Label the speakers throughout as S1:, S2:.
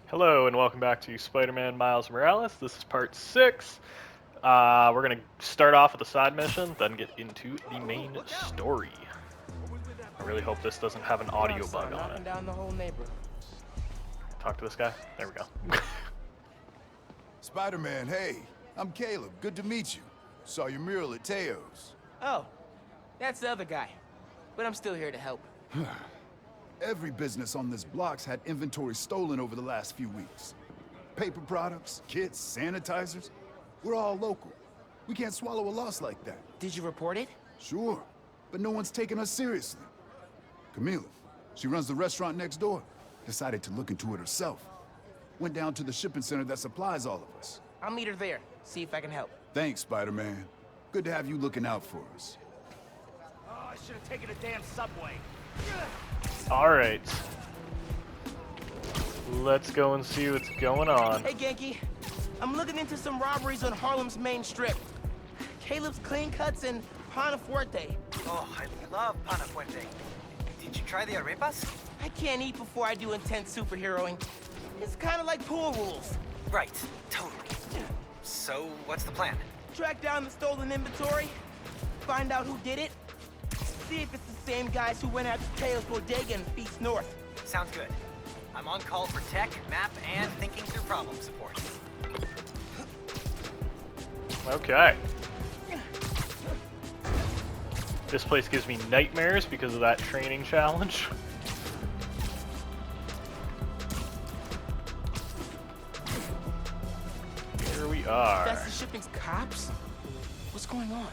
S1: Hello and welcome back to Spider-Man Miles Morales. This is part 6. We're going to start off with a side mission, then get into the main story. I really hope this doesn't have an audio bug on it.
S2: Down the whole neighborhood.
S1: Talk to this guy. There we go.
S3: Spider-Man, hey. I'm Caleb. Good to meet you. Saw your mural at Teo's.
S2: Oh, that's the other guy. But I'm still here to help.
S3: Every business on this block's had inventory stolen over the last few weeks. Paper products, kits, sanitizers. We're all local. We can't swallow a loss like that.
S2: Did you report it?
S3: Sure, but no one's taking us seriously. Camila, she runs the restaurant next door. Decided to look into it herself. Went down to the shipping center that supplies all of us.
S2: I'll meet her there. See if I can help.
S3: Thanks, Spider-Man. Good to have you looking out for us.
S4: Oh, I should have taken a damn subway.
S1: Alright. Let's go and see what's going on.
S2: Hey, Genki. I'm looking into some robberies on Harlem's main strip. Caleb's Clean Cuts and Panafuerte.
S5: Oh, I love Panafuerte. Did you try the arepas?
S2: I can't eat before I do intense superheroing. It's kind of like pool rules.
S5: Right, totally. So, what's the plan?
S2: Track down the stolen inventory, find out who did it, see if it's the same guys who went after Teo's bodega in Feast North.
S5: Sounds good. I'm on call for tech, map, and thinking through problem support.
S1: Okay. This place gives me nightmares because of that training challenge. Here we are.
S2: That's the shipping's cops? What's going on?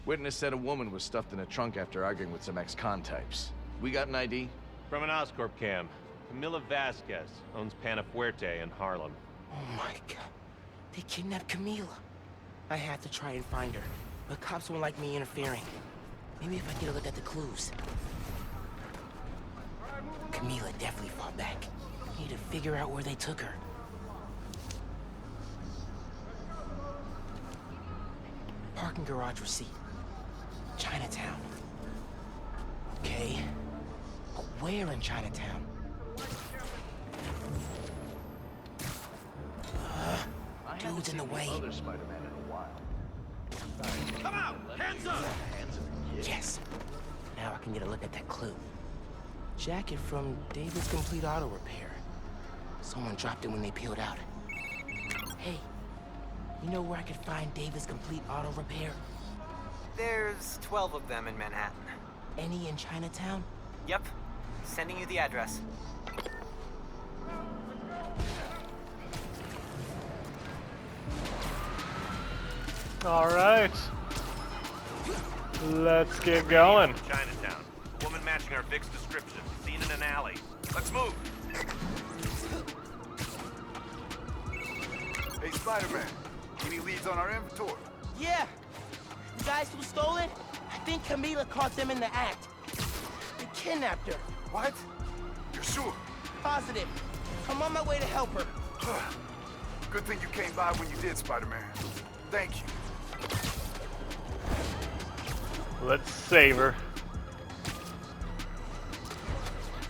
S6: Witness said a woman was stuffed in a trunk after arguing with some ex-con types. We got an ID?
S4: From an Oscorp cam. Camila Vasquez owns Panafuerte in Harlem.
S2: Oh my god. They kidnapped Camila. I have to try and find her, but cops won't like me interfering. Maybe if I get a look at the clues. Camila definitely fought back. Need to figure out where they took her. Parking garage receipt. Chinatown. Okay. But where in Chinatown? Dude's in the way.
S6: Other Spider-Man in a while.
S4: Come out! Hands up!
S2: Yes. Now I can get a look at that clue. Jacket from David's Complete Auto Repair. Someone dropped it when they peeled out. Hey, you know where I could find David's Complete Auto Repair?
S5: There's 12 of them in Manhattan.
S2: Any in Chinatown?
S5: Yep. Sending you the address.
S1: Alright. Let's get going.
S4: Chinatown. Woman matching our Vic's description. Seen in an alley. Let's move!
S3: Hey, Spider-Man. Any leads on our inventory?
S2: Yeah. The guys who stole it, I think Camila caught them in the act. They kidnapped her.
S3: What? You're sure?
S2: Positive. I'm on my way to help her.
S3: Good thing you came by when you did, Spider-Man. Thank you.
S1: Let's save her.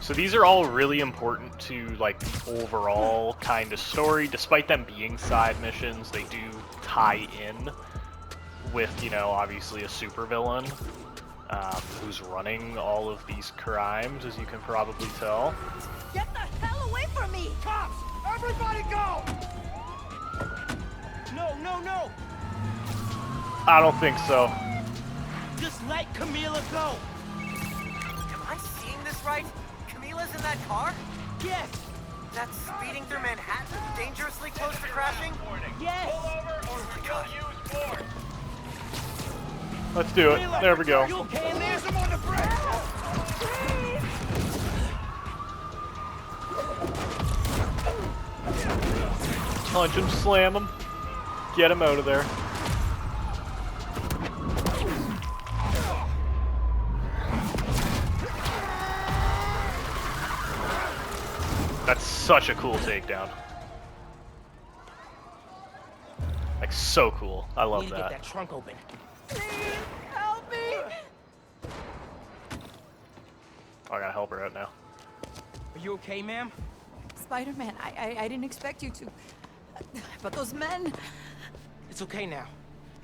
S1: So these are all really important to like the overall kind of story. Despite them being side missions, they do tie in with, you know, obviously a supervillain who's running all of these crimes, as you can probably tell.
S7: Get the hell away from me!
S4: Cops! Everybody go!
S2: No, no, no!
S1: I don't think so.
S2: Just let Camila go!
S5: Am I seeing this right? Camila's in that car?
S2: Yes!
S5: That's speeding through Manhattan, dangerously close to crashing?
S2: Yes!
S1: Let's do it. There we go.
S2: You okay in there?
S4: I'm on the brakes!
S1: Punch him, slam him, get him out of there. That's such a cool takedown. Like, so cool. I love
S2: Need to get
S1: that.
S2: that trunk open.
S7: Please, help me!
S1: Oh, I gotta help her out now.
S2: Are you okay, ma'am?
S7: Spider-Man. I didn't expect you to. But those men,
S2: It's okay now.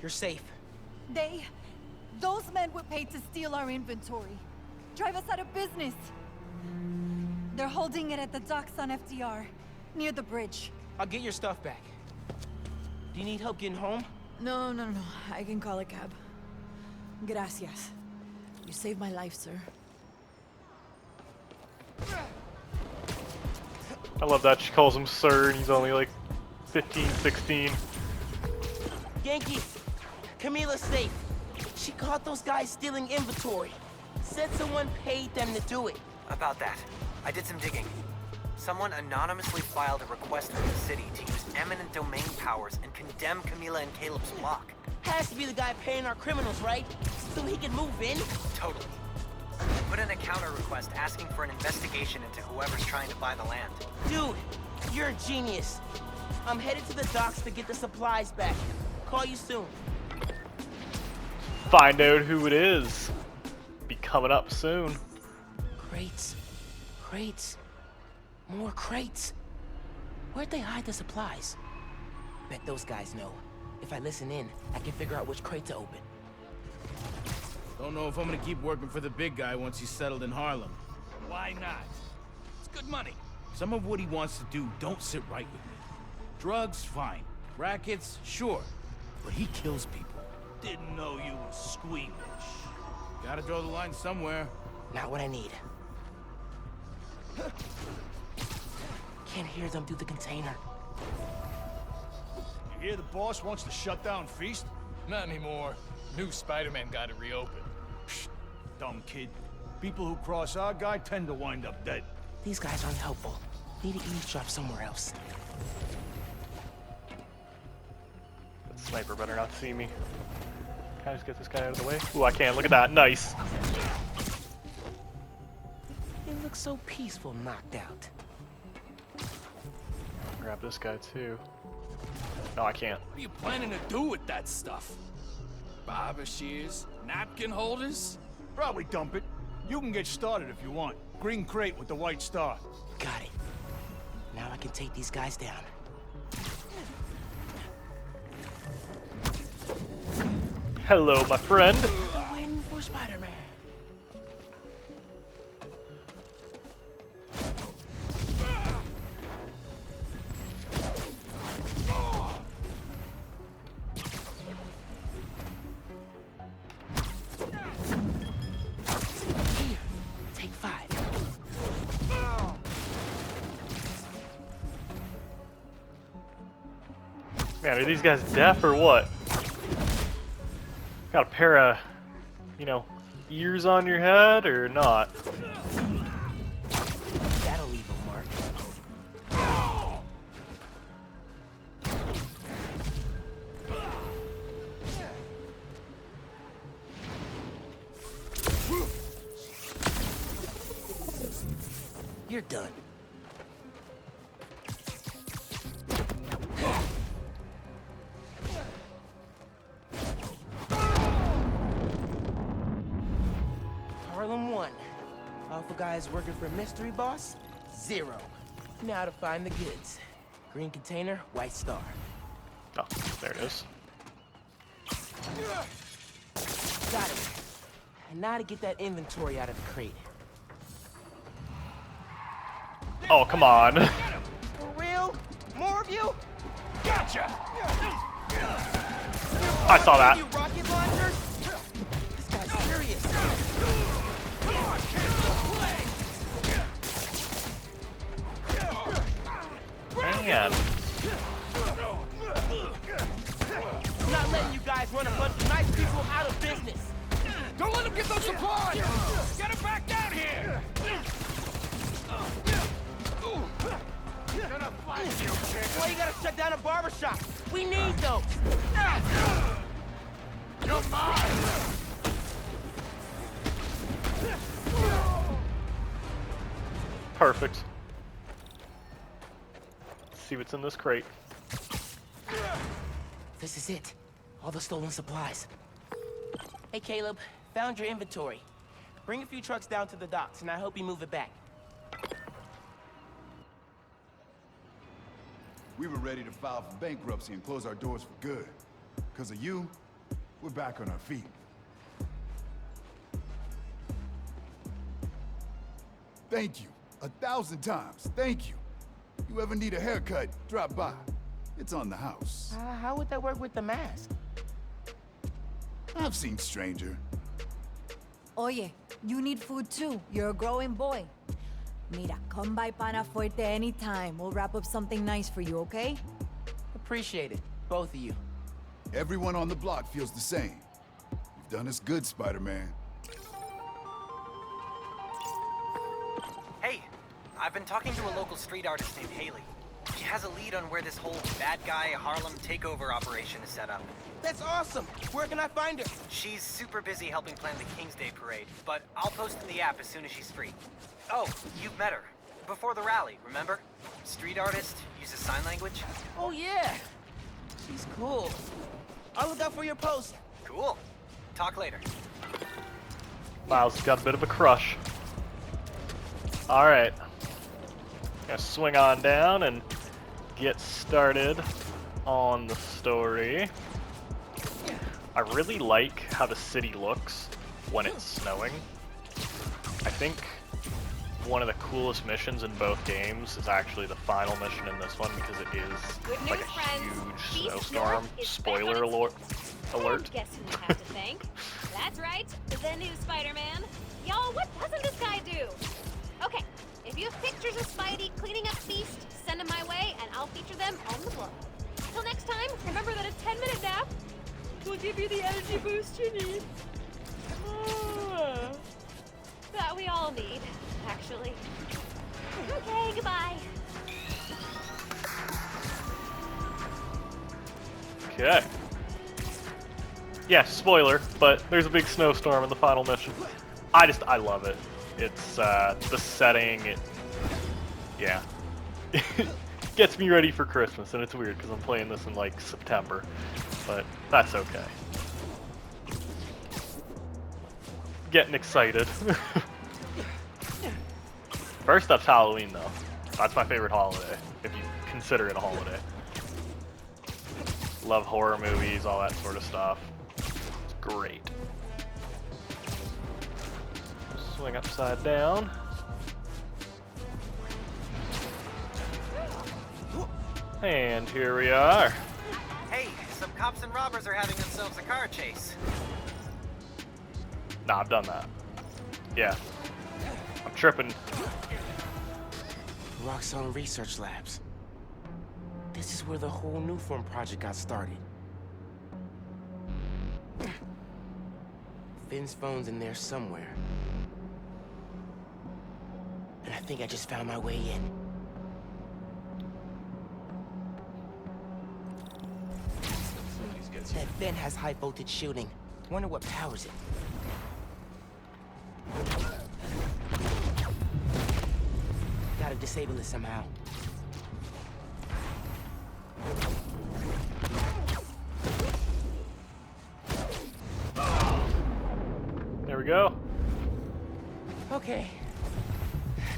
S2: You're safe.
S7: those men were paid to steal our inventory. Drive us out of business. They're holding it at the docks on FDR, near the bridge.
S2: I'll get your stuff back. Do you need help getting home?
S7: No. I can call a cab. Gracias. You saved my life, sir.
S1: I love that she calls him sir and he's only like 15, 16.
S2: Yankee, Camila's safe. She caught those guys stealing inventory. Said someone paid them to do it.
S5: About that, I did some digging. Someone anonymously filed a request from the city to use eminent domain powers and condemn Camila and Caleb's block.
S2: Has to be the guy paying our criminals, right? So he can move in?
S5: Totally. I put in a counter request asking for an investigation into whoever's trying to buy the land.
S2: Dude, you're a genius. I'm headed to the docks to get the supplies back. Call you soon.
S1: Find out who it is. Be coming up soon.
S2: Crates. Crates. More crates. Where'd they hide the supplies? Bet those guys know. If I listen in, I can figure out which crate to open.
S8: Don't know if I'm gonna keep working for the big guy once he's settled in Harlem. Why not? It's good money. Some of what he wants to do don't sit right with me. Drugs, fine. Rackets, sure. But he kills people. Didn't know you were squeamish. Gotta draw the line somewhere.
S2: Not what I need. Can't hear them through the container.
S9: You hear the boss wants to shut down Feast?
S10: Not anymore. New Spider-Man got it reopened.
S9: Psst, dumb kid. People who cross our guy tend to wind up dead.
S2: These guys aren't helpful. Need to eavesdrop somewhere else.
S1: That sniper better not see me. Can I just get this guy out of the way? Ooh, I can. Look at that. Nice.
S2: It looks so peaceful knocked out.
S1: Grab this guy too. No, I can't.
S10: What are you planning to do with that stuff? Barber shears? Napkin holders?
S9: Probably dump it. You can get started if you want. Green crate with the white star.
S2: Got it. Now I can take these guys down.
S1: Hello, my friend.
S2: The win for Spider-Man. Here, take 5.
S1: Man, are these guys deaf or what? Got a pair of, ears on your head or not?
S2: That'll leave a mark. You're done. Harlem 1. Alpha guys working for Mystery Boss? 0. Now to find the goods. Green container, white star.
S1: Oh, there it is.
S2: Got it. And now to get that inventory out of the crate.
S1: Oh, come on.
S2: For real? More of you?
S9: Gotcha!
S1: I saw that.
S2: You rocket launchers? This guy's serious.
S1: Man.
S2: I'm not letting you guys run a bunch of nice people out of business.
S10: Don't let him get those supplies! Get him back down here!
S2: Why you gotta shut down a barbershop? We need those.
S10: You're mine!
S1: Perfect. Let's see what's in this crate.
S2: This is it. All the stolen supplies. Hey, Caleb. Found your inventory. Bring a few trucks down to the docks, and I hope you move it back.
S3: We were ready to file for bankruptcy and close our doors for good. Because of you, we're back on our feet. Thank you. 1,000 times. Thank you. You ever need a haircut, drop by. It's on the house.
S2: How would that work with the mask?
S3: I've seen stranger.
S7: Oye, you need food too. You're a growing boy. Mira, come by Pana Fuerte anytime. We'll wrap up something nice for you, okay?
S2: Appreciate it, both of you.
S3: Everyone on the block feels the same. You've done us good, Spider-Man.
S5: Hey, I've been talking to a local street artist named Haley. She has a lead on where this whole bad guy Harlem takeover operation is set up.
S2: That's awesome! Where can I find her?
S5: She's super busy helping plan the King's Day parade, but I'll post in the app as soon as she's free. Oh, you've met her. Before the rally, remember? Street artist, uses sign language.
S2: Oh yeah! She's cool. I'll look out for your post.
S5: Cool. Talk later.
S1: Miles has got a bit of a crush. Alright. Gonna swing on down and get started on the story. I really like how the city looks when it's snowing. I think one of the coolest missions in both games is actually the final mission in this one because it is like a huge snowstorm. Spoiler alert.
S11: Guess who we have to thank? That's right, the new Spider-Man. Y'all, what doesn't this guy do? Okay, if you have pictures of Spidey cleaning up Feast, send them my way and I'll feature them on the blog. Till next time, remember that a 10-minute nap will give you the energy boost you need. That we all need, actually. Okay, goodbye.
S1: Okay. Yeah, spoiler, but there's a big snowstorm in the final mission. I love it. It's, the setting, yeah. Gets me ready for Christmas, and it's weird because I'm playing this in, like, September. But that's okay. Getting excited. First up's Halloween, though. That's my favorite holiday, if you consider it a holiday. Love horror movies, all that sort of stuff. It's great. Swing upside down. And here we are.
S5: Hey, some cops and robbers are having themselves a car chase.
S1: Nah, I've done that. Yeah. I'm tripping.
S2: Roxxon Research Labs. This is where the whole Newform project got started. Phin's phone's in there somewhere. And I think I just found my way in. That vent has high voltage shielding. Wonder what powers it. Gotta disable it somehow.
S1: There we go.
S2: Okay.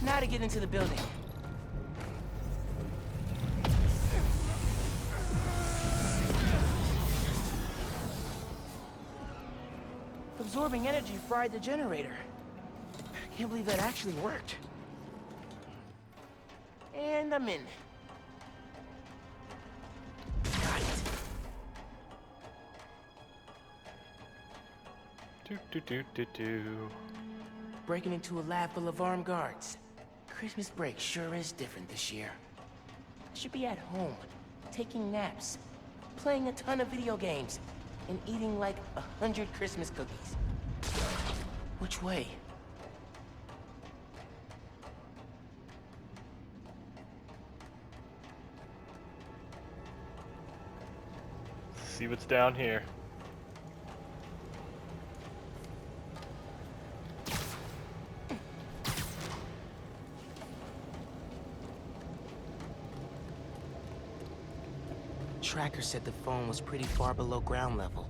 S2: Now to get into the building. Absorbing energy fried the generator. Can't believe that actually worked. And I'm in. Got it. Breaking into a lab full of armed guards. Christmas break sure is different this year. I should be at home, taking naps, playing a ton of video games, and eating like 100 Christmas cookies. Which way?
S1: See what's down here.
S2: Tracker said the phone was pretty far below ground level.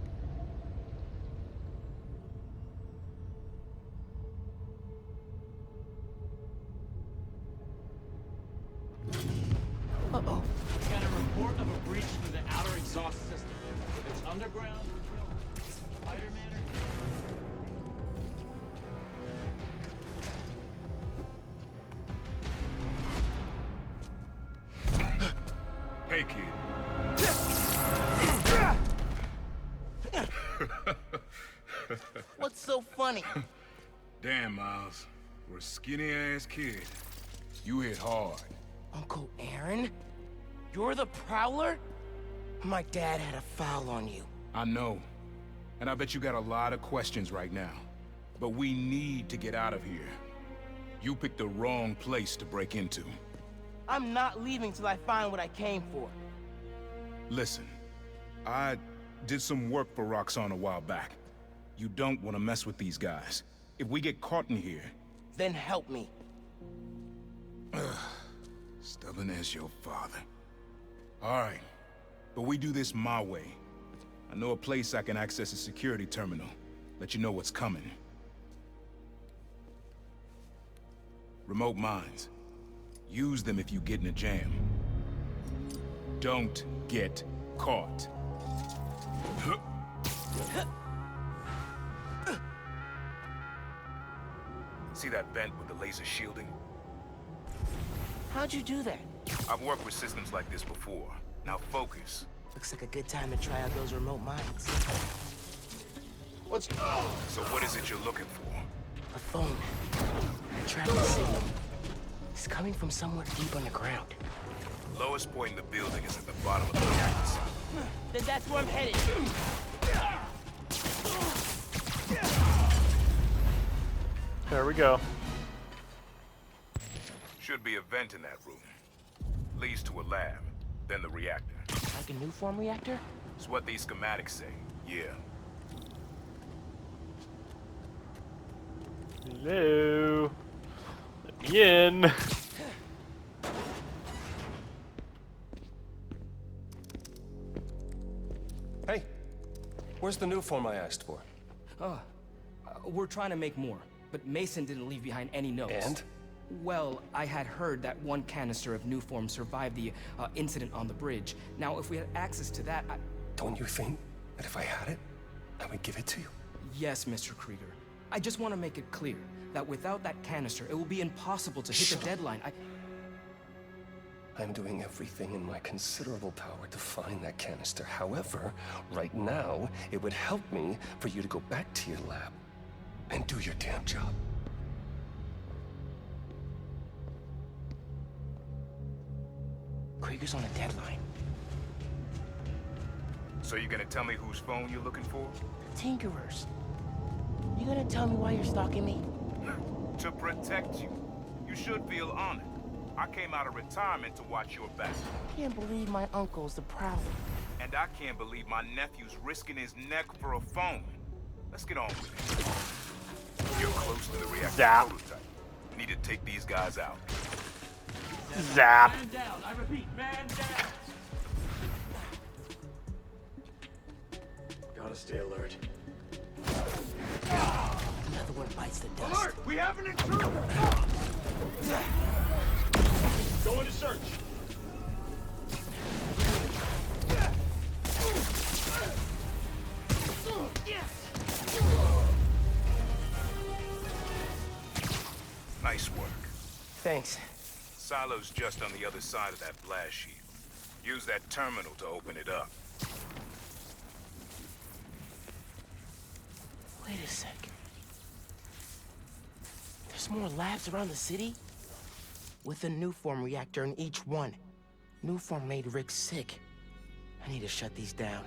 S2: Uh-oh.
S10: Gotta of a breach through the outer exhaust system. If it's underground, Spider-Man.
S12: Hey, kid.
S2: What's so funny?
S12: Damn, Miles. For a skinny-ass kid, you hit hard.
S2: Uncle Aaron? You're the Prowler? My dad had a foul on you.
S12: I know. And I bet you got a lot of questions right now. But we need to get out of here. You picked the wrong place to break into.
S2: I'm not leaving till I find what I came for.
S12: Listen, I did some work for Roxxon a while back. You don't want to mess with these guys. If we get caught in here...
S2: Then help me.
S12: Stubborn as your father. All right, but we do this my way. I know a place I can access a security terminal. Let you know what's coming. Remote mines. Use them if you get in a jam. Don't get caught. See that vent with the laser shielding?
S2: How'd you do that?
S12: I've worked with systems like this before. Now focus.
S2: Looks like a good time to try out those remote mines.
S12: Let's go! So what is it you're looking for?
S2: A phone. A tracking signal. It's coming from somewhere deep underground.
S12: Lowest point in the building is at the bottom of the vents.
S2: Then that's where I'm headed.
S1: There we go.
S12: Should be a vent in that room. Leads to a lab, then the reactor.
S2: Like a new form reactor?
S12: It's what these schematics say, yeah.
S1: Hello. Let me in.
S13: Hey, where's the new form I asked for?
S14: We're trying to make more, but Mason didn't leave behind any notes.
S13: And?
S14: Well, I had heard that one canister of new form survived the incident on the bridge. Now, if we had access to that,
S13: Don't you think that if I had it, I would give it to you?
S14: Yes, Mr. Krieger. I just want to make it clear that without that canister, it will be impossible to hit the deadline.
S13: I'm doing everything in my considerable power to find that canister. However, right now, it would help me for you to go back to your lab and do your damn job.
S2: Krieger's on a deadline.
S12: So you're gonna tell me whose phone you're looking for?
S2: Tinkerers. You gonna tell me why you're stalking me?
S12: To protect you. You should feel honored. I came out of retirement to watch your back.
S2: Can't believe my uncle's the Prowler.
S12: And I can't believe my nephew's risking his neck for a phone. Let's get on with it. You're close to the reactor
S1: Zap.
S12: prototype. Need to take these guys out.
S1: Zap.
S10: Man down. I repeat, man down.
S13: Gotta stay alert.
S2: Another one bites the dust.
S9: Alert! We have an intruder! Go into search.
S12: Nice work.
S2: Thanks.
S12: Silo's just on the other side of that blast sheet. Use that terminal to open it up.
S2: Wait a sec. There's more labs around the city? With a new form reactor in each one. New form made Rick sick. I need to shut these down.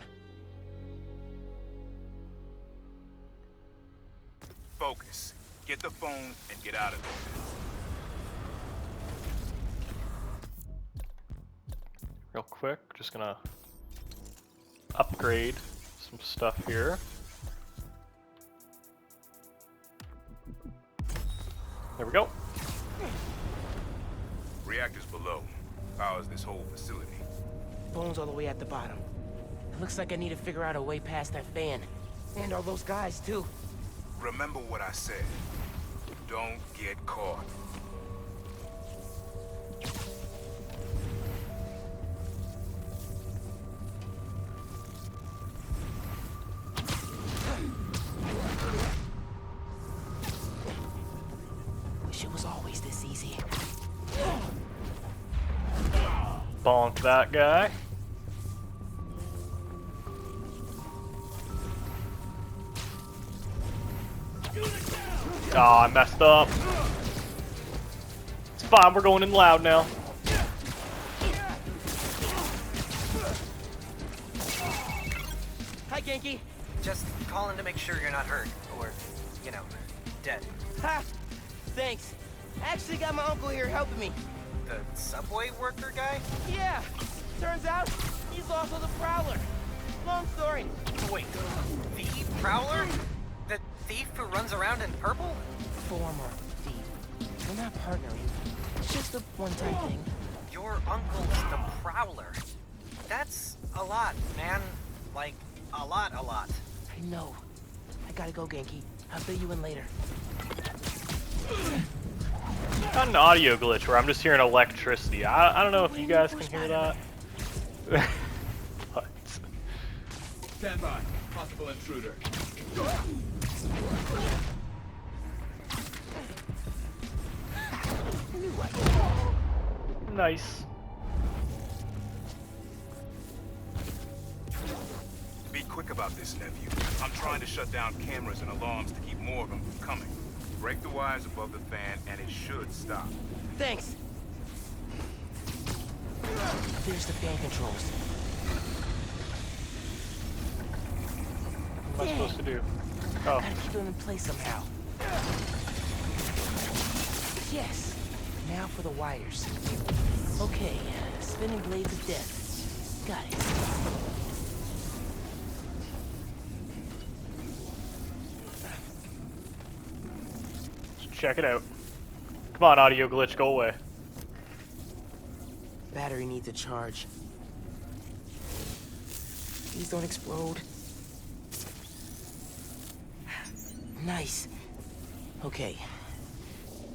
S12: Focus. Get the phone and get out of there.
S1: Real quick, just gonna upgrade some stuff here. There we go.
S12: Reactors below. Powers this whole facility.
S2: Phone's all the way at the bottom. It looks like I need to figure out a way past that fan. And all those guys, too.
S12: Remember what I said. Don't get caught.
S1: bonk that guy. Oh, I messed up. It's fine, we're going in loud now.
S2: Hi, Genki.
S5: Just calling to make sure you're not hurt, or, you know, dead.
S2: Ha! Thanks. Actually got my uncle here helping me.
S5: The subway worker guy?
S2: Yeah. Turns out, he's also the Prowler. Long story.
S5: Wait, the Prowler? The thief who runs around in purple?
S2: Former thief. We're not partnering. It's just a one-time thing.
S5: Your uncle's the Prowler. That's a lot, man. Like, a lot.
S2: I know. I gotta go, Genki. I'll fill you in later.
S1: Got an audio glitch where I'm just hearing electricity. I don't know if you guys can hear that. What?
S10: Stand by. Possible intruder.
S1: Nice.
S12: Be quick about this, nephew. I'm trying to shut down cameras and alarms to keep more of them from coming. Break the wires above the fan, and it should stop.
S2: Thanks. There's the fan controls.
S1: What am I supposed to do? Oh.
S2: Gotta keep them in place somehow. Yes. Now for the wires. Okay. Spinning blades of death. Got it.
S1: Let's check it out. Come on, audio glitch, go away.
S2: Battery needs a charge. Please don't explode. Nice. Okay.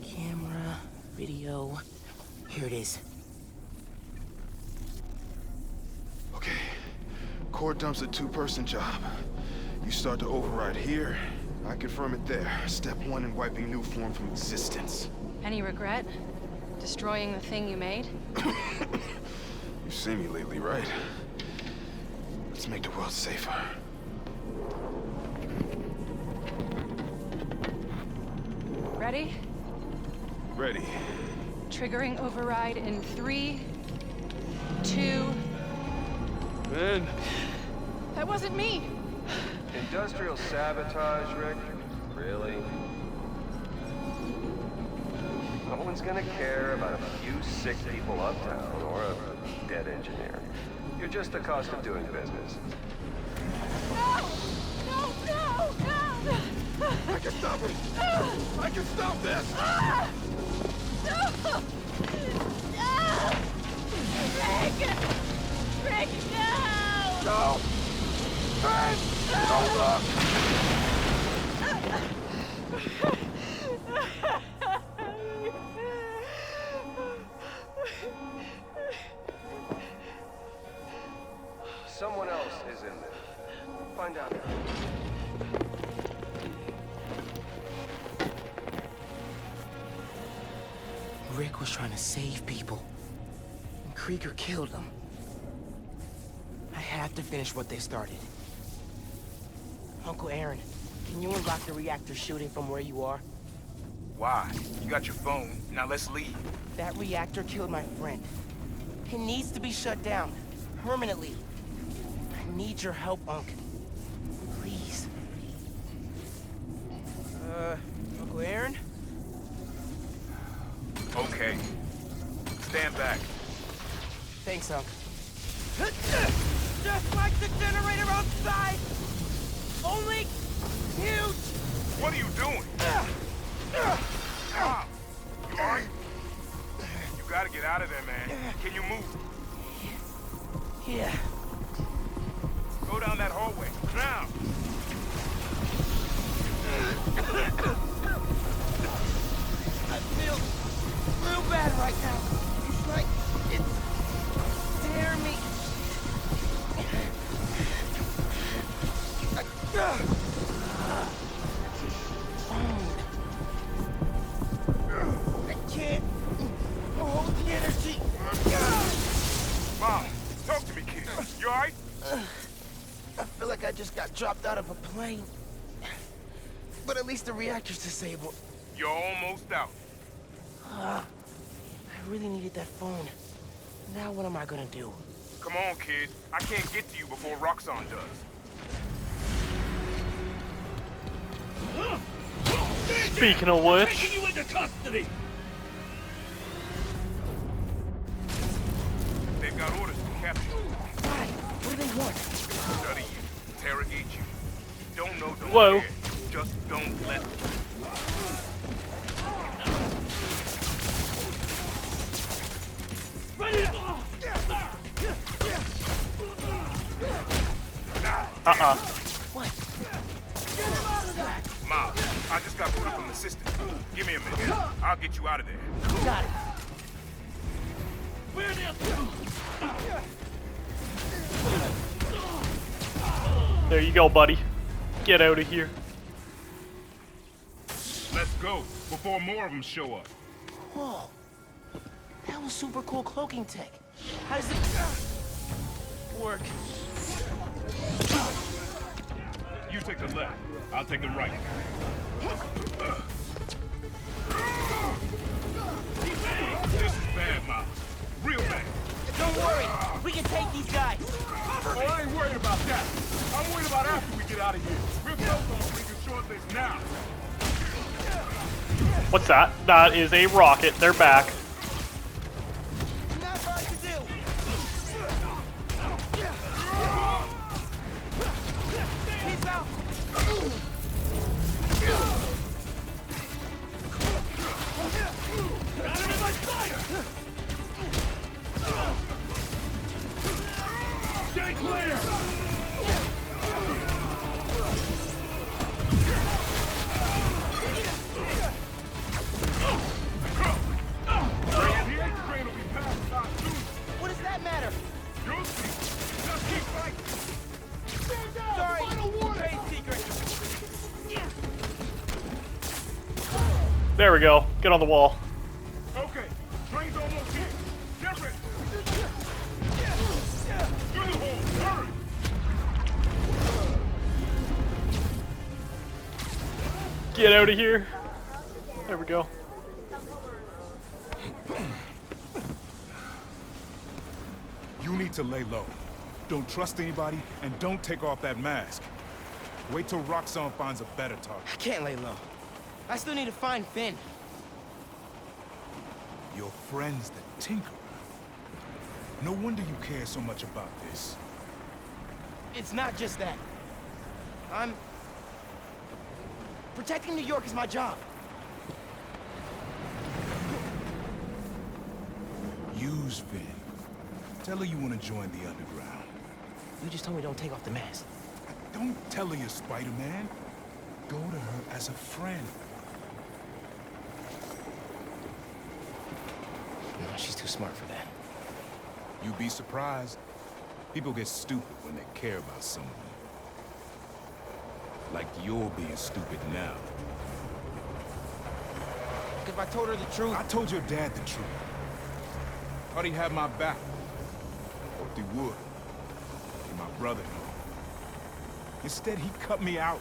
S2: Camera, video. Here it is.
S3: Okay. Core dump's a two-person job. You start to override here, I confirm it there. Step one in wiping new form from existence.
S15: Any regret? Destroying the thing you made?
S3: You've seen me lately, right? Let's make the world safer.
S15: Ready?
S3: Ready.
S15: Triggering override in 3, 2...
S3: Ben!
S15: That wasn't me!
S13: Industrial sabotage, Rick? Really? No one's gonna care about a few sick people uptown or a dead engineer. You're just the cost of doing business.
S15: No! No, no, no!
S3: I can stop him! I can stop this!
S15: No! No! Rick! Rick, no!
S3: No! Ben! Don't look!
S13: Someone else is in there. Find out.
S2: Rick was trying to save people. And Krieger killed them. I have to finish what they started. Uncle Aaron, can you unlock the reactor shooting from where you are?
S12: Why? You got your phone. Now let's leave.
S2: That reactor killed my friend. It needs to be shut down. Permanently. I need your help, Unc. Please. Uncle Aaron?
S12: Okay. Stand back.
S2: Thanks, Unc. Just like the generator outside! Only huge!
S12: What are you doing? Stop! You alright? You gotta get out of there, man. Can you move?
S2: Yeah.
S12: Go down that hallway. Now!
S2: I feel real bad right now. It's like it's tearing me. I can't hold the energy. just got dropped out of a plane. But at least the reactor's disabled.
S12: You're almost out.
S2: I really needed that phone. Now what am I gonna do?
S12: Come on, kid. I can't get to you before Roxxon does.
S1: Speaking of which,
S10: Taking you into custody.
S12: They've got orders to capture you.
S2: Why? What do they want?
S12: Study you. Interrogate you. Don't know, don't
S1: whoa.
S12: care. Just don't let them.
S2: What?
S12: Ma, I just got booted from the system. Give me a minute. I'll get you out of there.
S2: Got it.
S1: There you go, buddy. Get out of here.
S12: Let's go, before more of them show up.
S2: Whoa. That was super cool cloaking tech. How does it work?
S12: You take the left. I'll take the right. This is bad, Ma. Real bad.
S2: Don't worry. We can take these guys.
S12: Oh, I ain't worried about that. I'm worried about after we get out of here. We're both on freaking short list now.
S1: What's that? That is a rocket. They're back.
S2: Not hard to do. He's out.
S12: Stay clear!
S2: What does that matter?
S12: You'll see. Just keep fighting. Stand down!
S2: Sorry.
S12: Final warning!
S2: Trade secret.
S1: There we go. Get on the wall.
S12: Okay, train's almost here. Get ready. Through the hole. Hurry!
S1: Get out of here. There we go.
S12: You need to lay low. Don't trust anybody, and don't take off that mask. Wait till Roxxon finds a better target.
S2: I can't lay low. I still need to find Phin.
S12: Your friend's the Tinkerer. No wonder you care so much about this.
S2: It's not just that. Protecting New York is my job.
S12: Use Phin. Tell her you want to join the underground.
S2: You just told me don't take off the mask.
S12: Don't tell her you're Spider-Man. Go to her as a friend.
S2: No, she's too smart for that.
S12: You'd be surprised. People get stupid when they care about someone. Like you're being stupid now.
S2: If I told her the truth...
S12: I told your dad the truth. Thought he had my back. Hoped he would. Be my brother. Instead, he cut me out.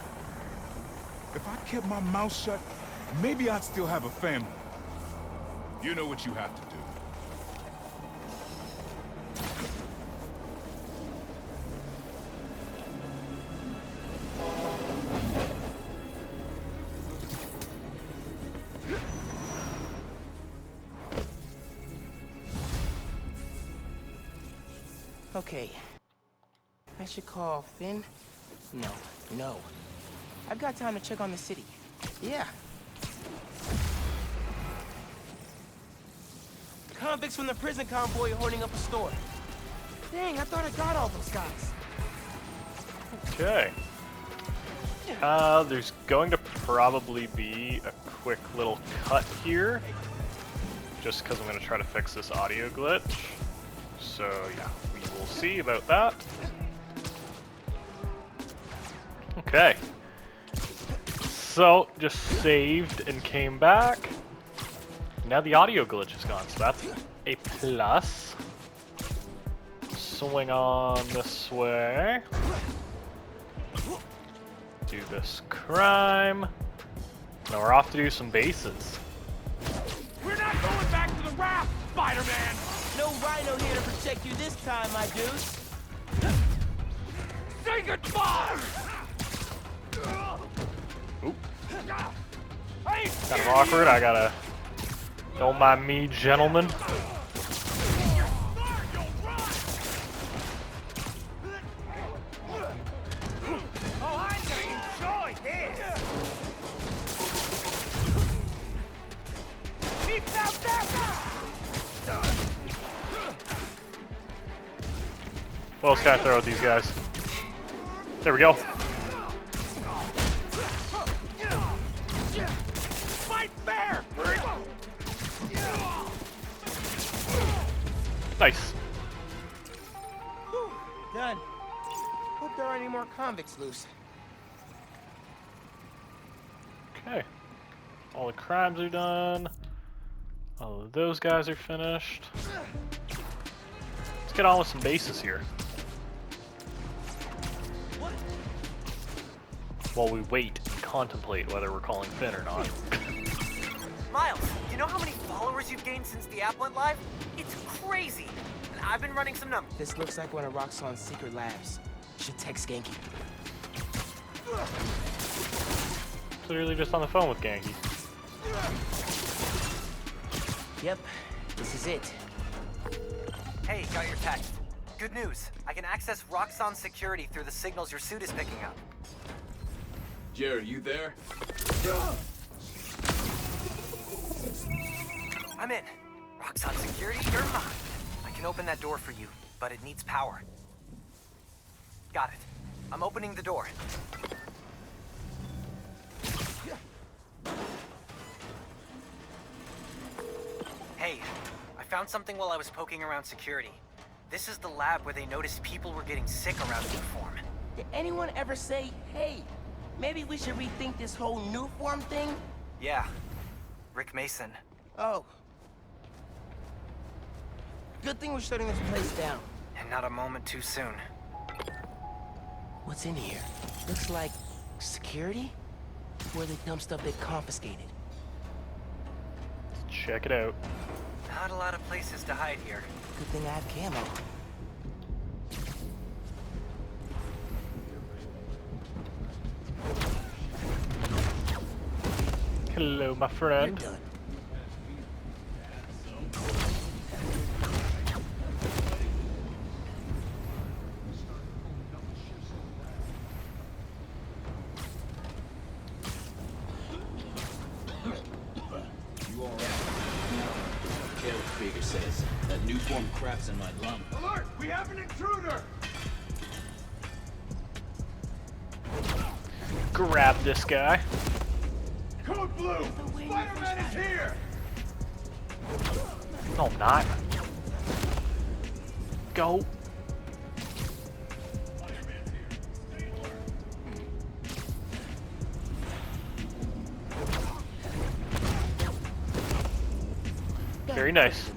S12: If I kept my mouth shut, maybe I'd still have a family. You know what you have to do.
S2: Okay. I should call Phin? No. I've got time to check on the city. Yeah. Convicts from the prison convoy are holding up a store. Dang, I thought I got all those guys.
S1: Okay. There's going to probably be a quick little cut here. Just because I'm going to try to fix this audio glitch. So, yeah, we will see about that. Okay. So, just saved and came back. Now the audio glitch is gone, so that's a plus. Swing on this way. Do this crime. Now we're off to do some bases.
S10: We're not going back to the raft, Spider-Man!
S2: No Rhino here to protect you this time, my dudes.
S10: Say goodbye!
S1: Oop. Kind of awkward. I gotta. Don't mind me, gentlemen. What else can I throw at these guys? There we go.
S10: Fight fair!
S1: Nice.
S2: Done. Hope there aren't any more convicts loose.
S1: Okay. All the crimes are done. All of those guys are finished. Let's get on with some bases here. While we wait and contemplate whether we're calling Phin or not.
S5: Miles, you know how many followers you've gained since the app went live? It's crazy. And I've been running some numbers.
S2: This looks like one of Roxxon's secret labs. Should text Genki.
S1: Literally just on the phone with Genki.
S2: Yep, this is it.
S5: Hey, got your text. Good news. I can access Roxxon security through the signals your suit is picking up.
S10: Jared, you there?
S5: I'm in. Roxxon security, you're mine. I can open that door for you, but it needs power. Got it. I'm opening the door. Hey, I found something while I was poking around security. This is the lab where they noticed people were getting sick around Nuform.
S2: Did anyone ever say, hey, maybe we should rethink this whole Nuform thing?
S5: Yeah. Rick Mason.
S2: Oh. Good thing we're shutting this place down.
S5: And not a moment too soon.
S2: What's in here? Looks like security? Where they dump stuff they confiscated.
S1: Let's check it out.
S5: Not a lot of places to hide here.
S2: Good thing I have camo.
S1: Hello, my friend.
S2: You're done.
S10: You alright? Carol Figure says that Nuform crap's in my lung.
S12: Alert! We have an intruder!
S1: Grab this guy.
S12: Code Blue! Spider-Man is here!
S1: No, I'm not. Go. Very nice.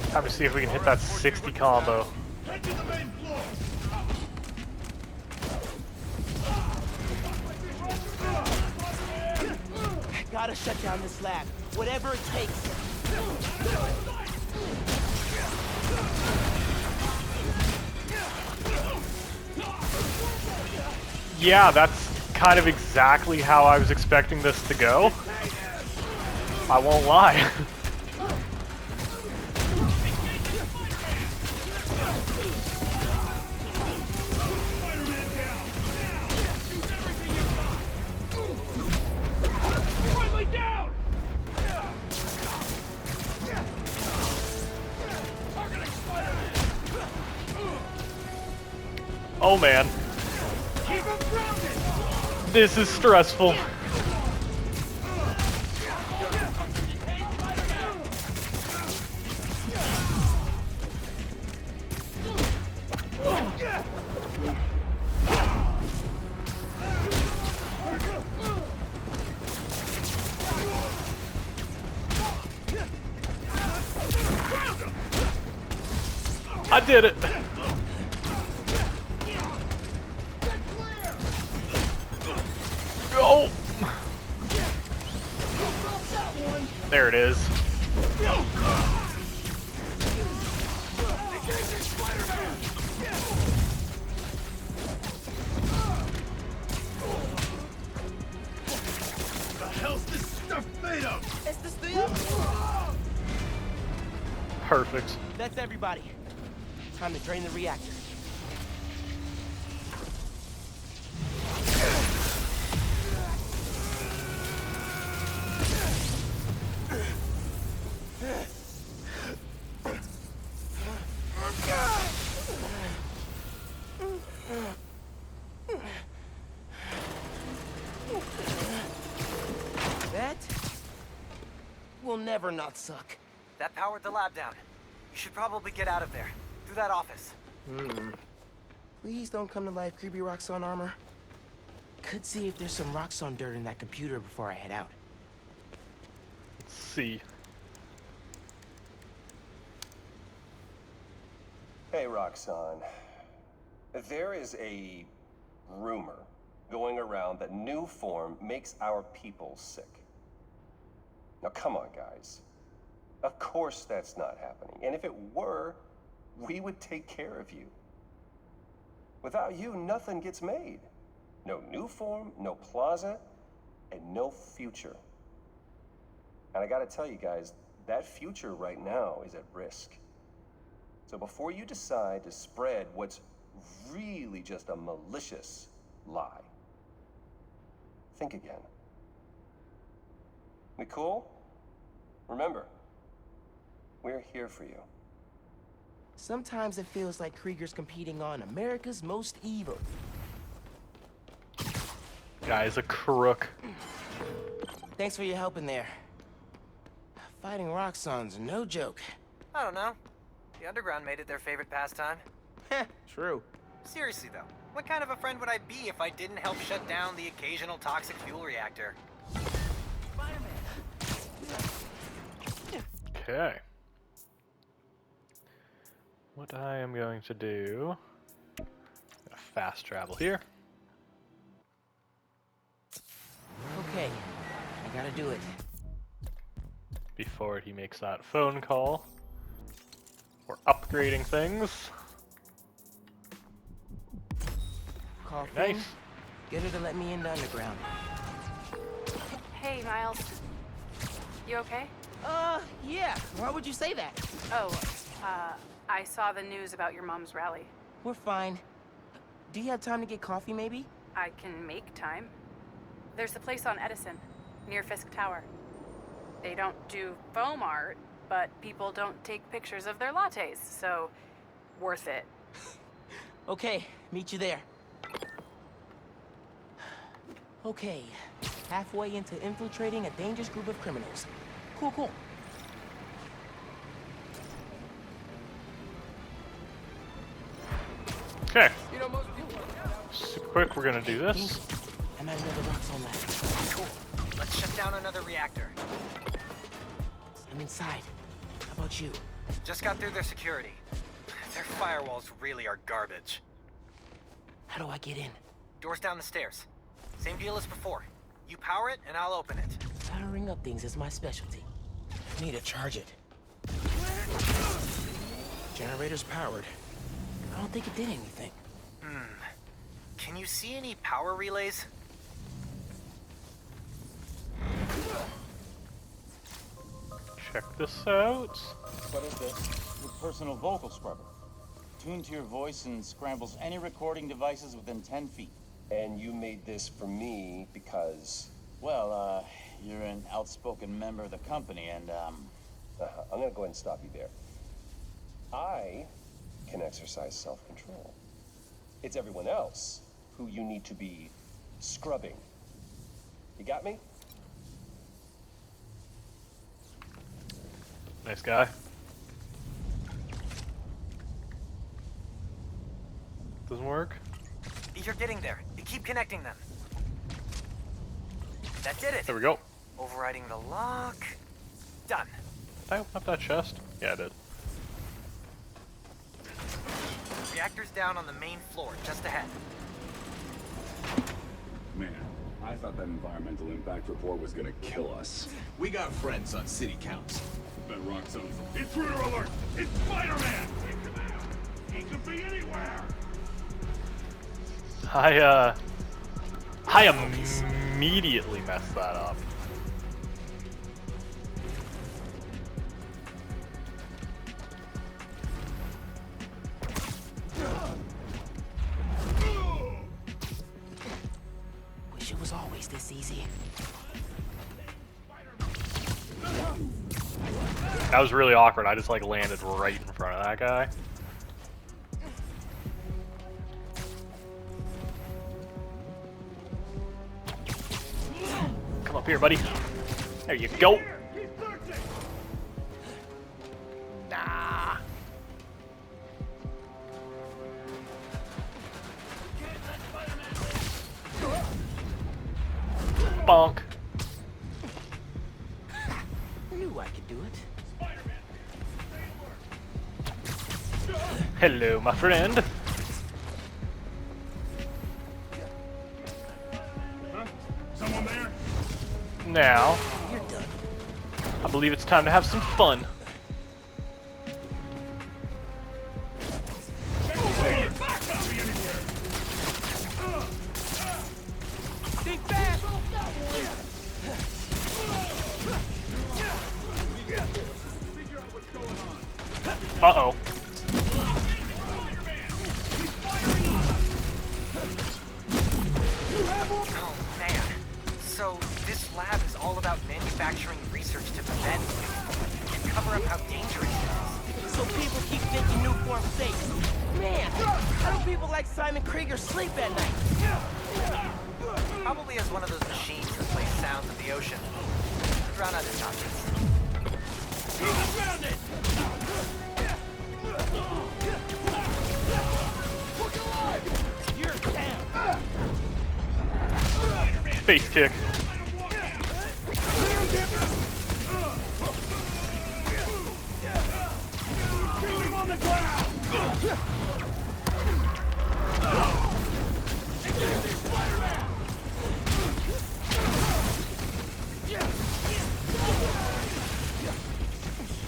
S1: Time to see if we can hit that 60 combo.
S12: Head to the main floor!
S2: Gotta shut down this lab, whatever it takes.
S1: Yeah, that's kind of exactly how I was expecting this to go. I won't lie. Oh man. This is stressful. I did it! Go! There it is.
S12: The hell's this stuff made of?
S2: It's the steel.
S1: Perfect.
S2: That's everybody. Time to drain the reactor. That will never not suck.
S5: That powered the lab down. You should probably get out of there. Through that office.
S2: Please don't come to life, creepy Roxxon armor. Could see if there's some Roxxon dirt in that computer before I head out.
S1: Let's see.
S13: Hey, Roxxon. There is a rumor going around that new form makes our people sick. Now, come on, guys. Of course that's not happening. And if it were, we would take care of you. Without you, nothing gets made. No new form, no plaza, and no future. And I gotta tell you guys, that future right now is at risk. So before you decide to spread what's really just a malicious lie, think again. We cool? Remember, we're here for you.
S2: Sometimes it feels like Krieger's competing on America's Most Evil.
S1: Guy's a crook.
S2: Thanks for your help in there. Fighting Roxxon's no joke.
S5: I don't know. The underground made it their favorite pastime.
S2: Heh, true.
S5: Seriously though, what kind of a friend would I be if I didn't help shut down the occasional toxic fuel reactor?
S1: Okay. What I am going to do... fast travel here.
S2: Okay, I gotta do it.
S1: Before he makes that phone call. We're upgrading things.
S2: Call
S1: Very
S2: Phin.
S1: nice.
S2: Get her to let me in the underground.
S16: Hey, Miles. You okay?
S2: Yeah. Why would you say that?
S16: Oh, I saw the news about your mom's rally.
S2: We're fine. Do you have time to get coffee, maybe?
S16: I can make time. There's a place on Edison, near Fisk Tower. They don't do foam art, but people don't take pictures of their lattes, so worth it.
S2: Okay, meet you there. Okay, halfway into infiltrating a dangerous group of criminals. Cool, cool.
S1: Okay. Super quick, we're gonna do this.
S2: I'm at another Roxxon lab.
S5: Cool. Let's shut down another reactor.
S2: I'm inside. How about you?
S5: Just got through their security. Their firewalls really are garbage.
S2: How do I get in?
S5: Doors down the stairs. Same deal as before. You power it, and I'll open it.
S2: Powering up things is my specialty. Need to charge it. Generator's powered. I don't think it did anything.
S5: Can you see any power relays?
S1: Check this out.
S17: What is this? Your personal vocal scrubber. Tuned to your voice and scrambles any recording devices within 10 feet.
S13: And you made this for me because...
S17: Well, you're an outspoken member of the company, and,
S13: I'm gonna go ahead and stop you there. I can exercise self-control. It's everyone else who you need to be scrubbing. You got me?
S1: Nice guy. Doesn't work?
S5: You're getting there. You keep connecting them. That did it.
S1: There we go.
S5: Overriding the lock. Done.
S1: Did I open up that chest? Yeah, I did.
S5: reactor's down on the main floor, just ahead.
S18: Man, I thought that environmental impact report was gonna kill us.
S10: We got friends on city council.
S18: That Roxxon. Intruder alert! It's Spider-Man! Take him out! He could be anywhere!
S1: I immediately messed that up.
S2: Wish it was always this easy.
S1: That was really awkward. I just like landed right in front of that guy. Come up here, buddy. There you go. Nah. Bonk.
S2: Knew I could do it.
S1: Hello, my friend.
S18: Huh? Someone there?
S1: Now,
S2: You're done.
S1: I believe it's time to have some fun.
S2: Think fast!
S1: Uh-oh.
S5: Oh, man. So, this lab is all about manufacturing research to prevent and cover up how dangerous it is.
S2: So people keep thinking new form's safe. Man, how do people like Simon Krieger sleep at night?
S5: Probably has one of those machines that plays sounds of the ocean. Drown out his options.
S1: Face kick.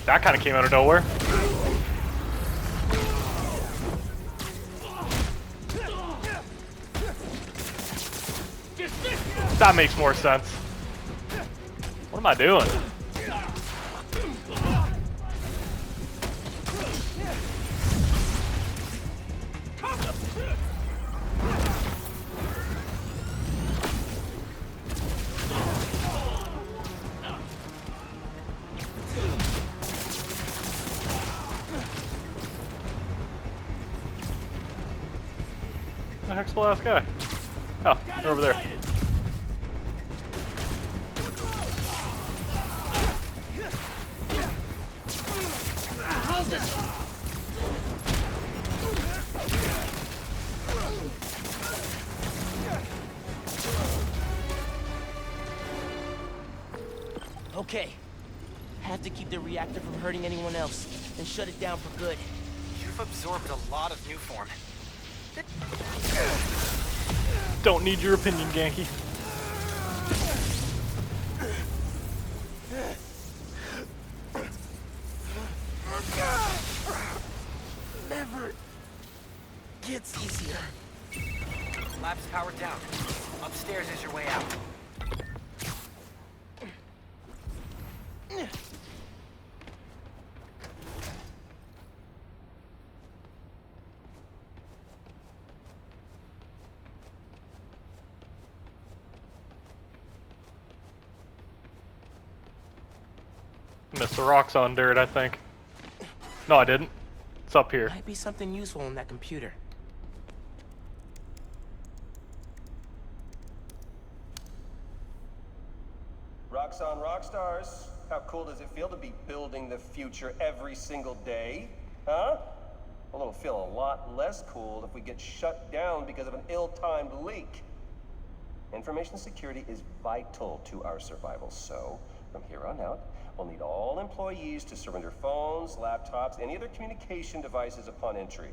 S1: That kind of came out of nowhere. That makes more sense. What am I doing? The heck's the last guy? Oh, they're over there.
S2: Okay. Have to keep the reactor from hurting anyone else, and shut it down for good.
S5: You've absorbed a lot of new form.
S1: Don't need your opinion, Ganke.
S2: Never gets easier.
S5: Lab's powered down. Upstairs is your way out.
S1: Missed the Roxxon dirt, I think. No, I didn't. It's up here.
S2: Might be something useful in that computer.
S13: Roxxon Rockstars, how cool does it feel to be building the future every single day? Huh? Well, it'll feel a lot less cool if we get shut down because of an ill-timed leak. Information security is vital to our survival, so from here on out, we'll need all employees to surrender phones, laptops, any other communication devices upon entry.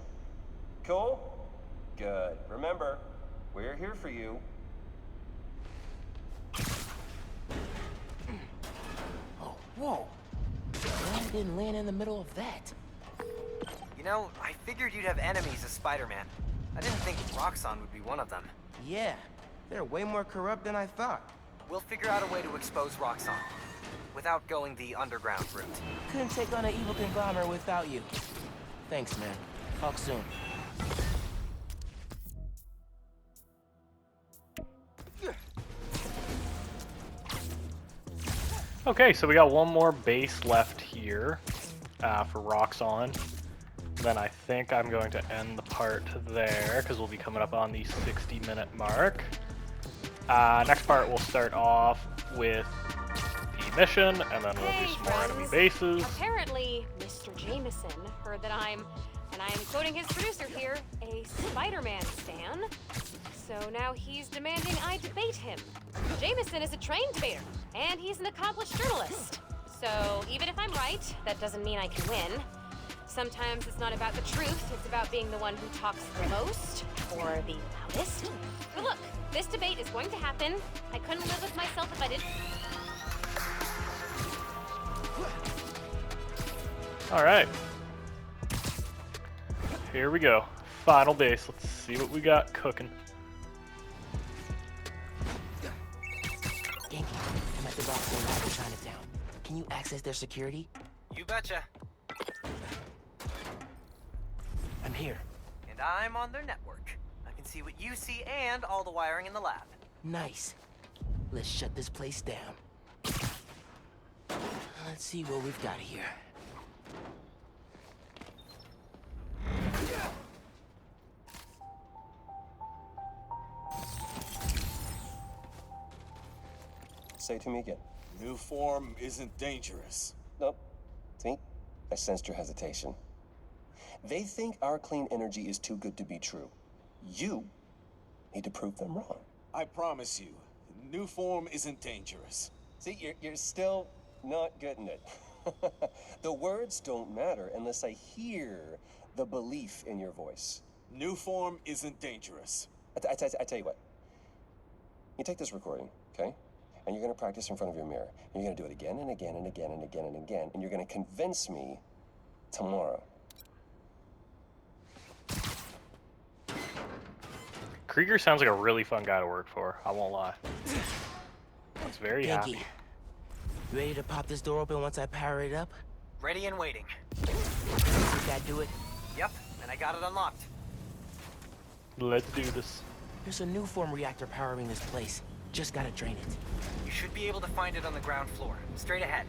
S13: cool? Good. Remember, we're here for you.
S2: Oh, whoa. I didn't land in the middle of that.
S5: You know, I figured you'd have enemies as Spider-Man. I didn't think Roxxon would be one of them.
S2: Yeah, they're way more corrupt than I thought.
S5: We'll figure out a way to expose Roxxon without going the underground route.
S2: Couldn't take on an evil conglomerate without you. Thanks, man. Talk soon.
S1: Okay, so we got one more base left here for Roxxon. Then I think I'm going to end the part there because we'll be coming up on the 60-minute mark. Next part we'll start off with the mission, and then we'll do some more enemy bases.
S11: Apparently, Mr. Jameson heard that I'm, and I am quoting his producer here, a Spider-Man stan. So now he's demanding I debate him. Jameson is a trained debater, and he's an accomplished journalist. So even if I'm right, that doesn't mean I can win. Sometimes it's not about the truth, it's about being the one who talks the most, or the loudest. But look, this debate is going to happen. I couldn't live with myself if I didn't.
S1: Alright. Here we go. Final base. Let's see what we got cooking.
S2: Yankee, I'm at the Roxxon Base in Chinatown. Can you access their security?
S5: You betcha.
S2: I'm here.
S5: And I'm on their network. I can see what you see and all the wiring in the lab.
S2: Nice. Let's shut this place down. Let's see what we've got here.
S13: Say it to me again.
S9: New form isn't dangerous.
S13: Nope. See? I sensed your hesitation. They think our clean energy is too good to be true. You need to prove them wrong.
S9: I promise you, new form isn't dangerous.
S13: See, you're still not getting it. The words don't matter unless I hear the belief in your voice.
S9: New form isn't dangerous.
S13: I tell you what. You take this recording, okay? And you're going to practice in front of your mirror. And you're going to do it again and again and again and again and again. And you're going to convince me tomorrow.
S1: Krieger sounds like a really fun guy to work for, I won't lie. I was very
S2: Yankee,
S1: happy.
S2: you ready to pop this door open once I power it up?
S5: Ready and waiting.
S2: Did that do it?
S5: Yep, and I got it unlocked.
S1: Let's do this.
S2: There's a new form reactor powering this place. Just gotta drain it.
S5: You should be able to find it on the ground floor. Straight ahead.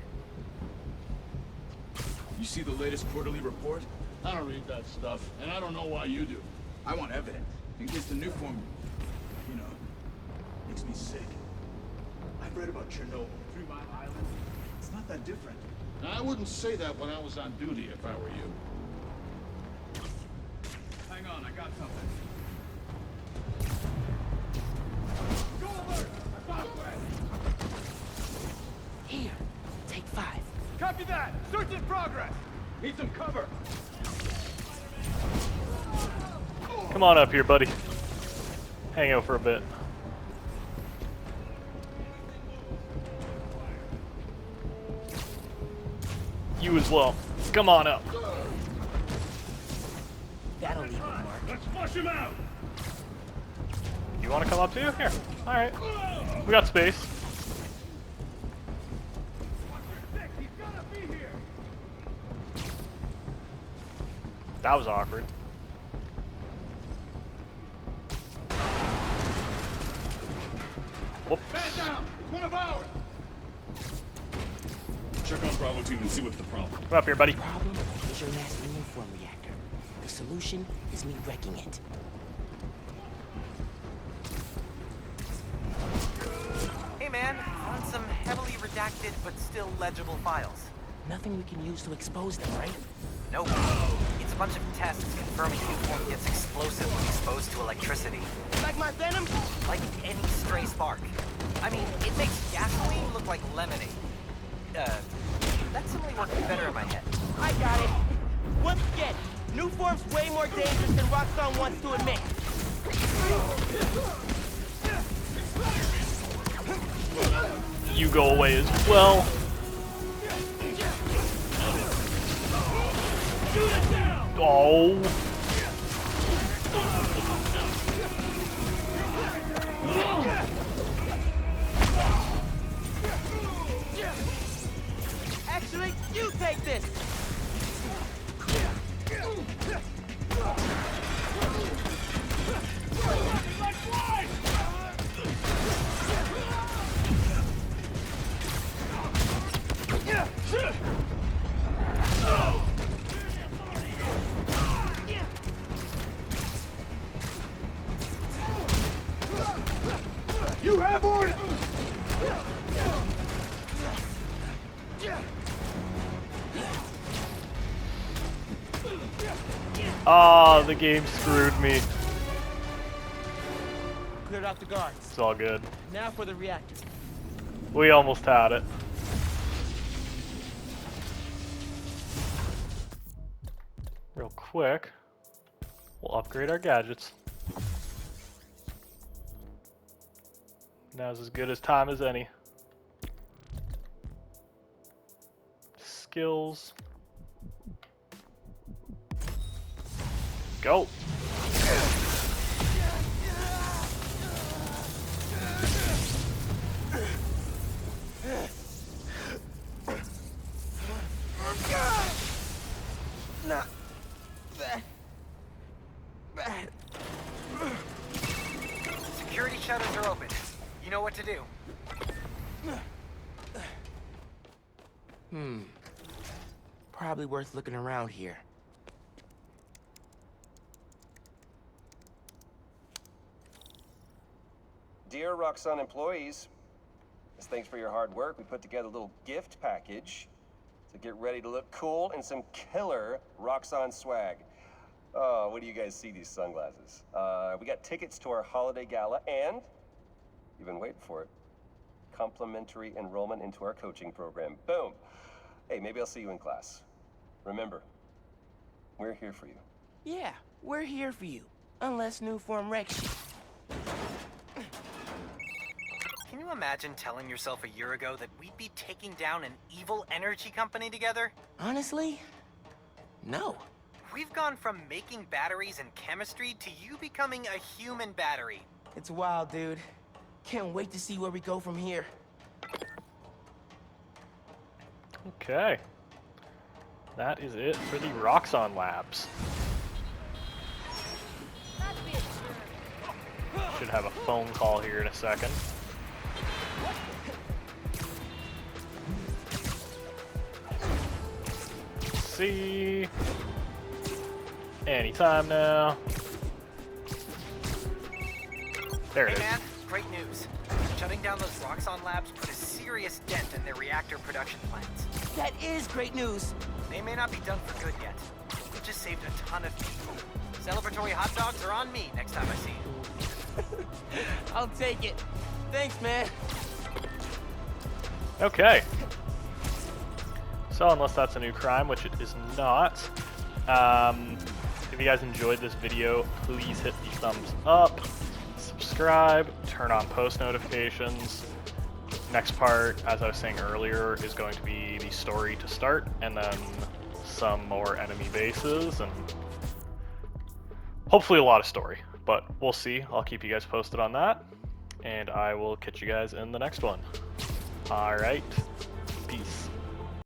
S9: You see the latest quarterly report?
S18: I don't read that stuff, and I don't know why you do.
S9: I want evidence. In case the new form, you know, makes me sick. I've read about Chernobyl, 3 Mile Island. It's not that different.
S18: Now, I wouldn't say that when I was on duty if I were you.
S9: Hang on, I got something.
S18: Go alert! I found West!
S2: Here, take 5.
S9: Copy that! Search in progress! Need some cover!
S1: Come on up here, buddy. Hang out for a bit. You as well. Come on up.
S2: That'll leave a mark.
S18: Let's flush him out!
S1: You want to come up too? Here. Alright. We got space.
S18: He's gotta be here!
S1: That was awkward. Whoop.
S18: Man down! It's one of ours! Check on Bravo team and see what's the problem.
S1: Come up here, buddy.
S2: The problem is your last new form reactor. The solution is me wrecking it.
S5: Hey man, found some heavily redacted but still legible files.
S2: Nothing we can use to expose them, right?
S5: Nope. It's a bunch of tests confirming new form gets explosive when exposed to electricity.
S2: Like my venom?
S5: Like any stray spark. I mean, it makes gasoline look like lemonade. That's only working better in my head.
S2: I got it. Once again, New form's way more dangerous than Roxxon wants to admit.
S1: You go away as well. Oh.
S2: Actually, you take this.
S18: You have orders!
S1: Ah, the game screwed me.
S2: Cleared out the guards.
S1: It's all good.
S2: Now for the reactor.
S1: We almost had it. Real quick, we'll upgrade our gadgets. Now's as good as time as any. Skills. Go.
S2: Not that bad.
S5: Security shutters are open. You know what to do.
S2: Probably worth looking around here.
S13: Dear Roxxon employees, as thanks for your hard work, we put together a little gift package to get ready to look cool in some killer Roxxon swag. Oh, what do you guys see, these sunglasses? We got tickets to our holiday gala and, you've been waiting for it, complimentary enrollment into our coaching program. Boom. Hey, maybe I'll see you in class. Remember, we're here for you.
S2: Yeah, we're here for you. Unless new form wrecks you.
S5: Can you imagine telling yourself a year ago that we'd be taking down an evil energy company together?
S2: Honestly, no.
S5: We've gone from making batteries and chemistry to you becoming a human battery.
S2: It's wild, dude. Can't wait to see where we go from here.
S1: Okay. That is it for the Roxxon Labs. Should have a phone call here in a second. See. Anytime now. There it is.
S5: Hey man, great news. Shutting down those Roxxon labs put a serious dent in their reactor production plans.
S2: That is great news.
S5: They may not be done for good yet. It just saved a ton of people. Celebratory hot dogs are on me next time I see you.
S2: I'll take it. Thanks, man.
S1: Okay. So, unless that's a new crime, which it is not, if you guys enjoyed this video, please hit the thumbs up, subscribe, turn on post notifications. Next part, as I was saying earlier, is going to be the story to start, and then some more enemy bases, and hopefully a lot of story. But we'll see. I'll keep you guys posted on that, and I will catch you guys in the next one. Alright, peace.